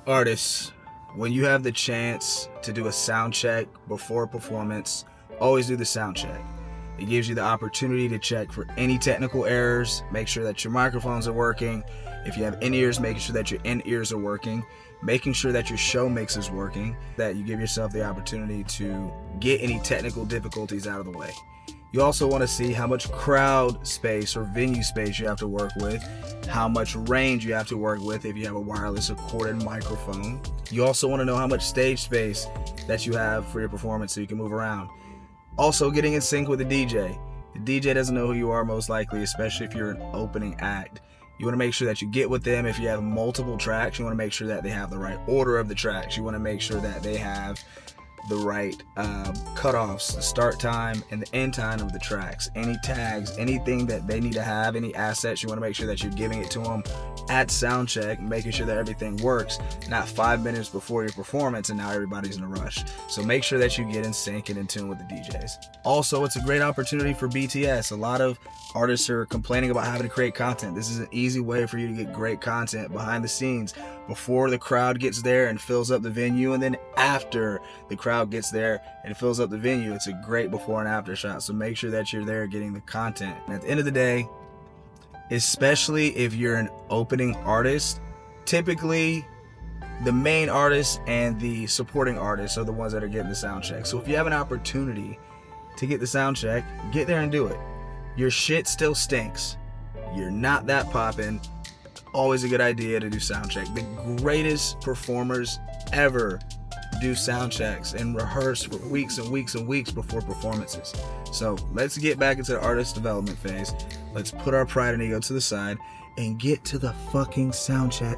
Artists, when you have the chance to do a sound check before a performance, always do the sound check. It gives you the opportunity to check for any technical errors, make sure that your microphones are working. If you have in-ears, making sure that your in-ears are working, making sure that your show mix is working, that you give yourself the opportunity to get any technical difficulties out of the way. You also want to see how much crowd space or venue space you have to work with, how much range you have to work with if you have a wireless or corded microphone. You also want to know how much stage space that you have for your performance so you can move around. Also, getting in sync with the DJ. The DJ doesn't know who you are most likely, especially if you're an opening act. You want to make sure that you get with them. If you have multiple tracks, you want to make sure that they have the right order of the tracks. You want to make sure that they have the right cutoffs, the start time and the end time of the tracks, any tags, anything that they need to have, any assets. You want to make sure that you're giving it to them at soundcheck, making sure that everything works, not 5 minutes before your performance and now everybody's in a rush. So make sure that you get in sync and in tune with the DJs. Also, it's a great opportunity for BTS. A lot of artists are complaining about having to create content. This is an easy way for you to get great content behind the scenes before the crowd gets there and fills up the venue, and then after the crowd gets there and fills up the venue. It's a great before and after shot. So make sure that you're there getting the content. And at the end of the day, especially if you're an opening artist, typically the main artist and the supporting artists are the ones that are getting the sound check. So if you have an opportunity to get the sound check, get there and do it. Your shit still stinks. You're not that poppin'. Always a good idea to do sound check. The greatest performers ever do sound checks and rehearse for weeks and weeks and weeks before performances. So let's get back into the artist development phase. Let's put our pride and ego to the side and get to the fucking sound check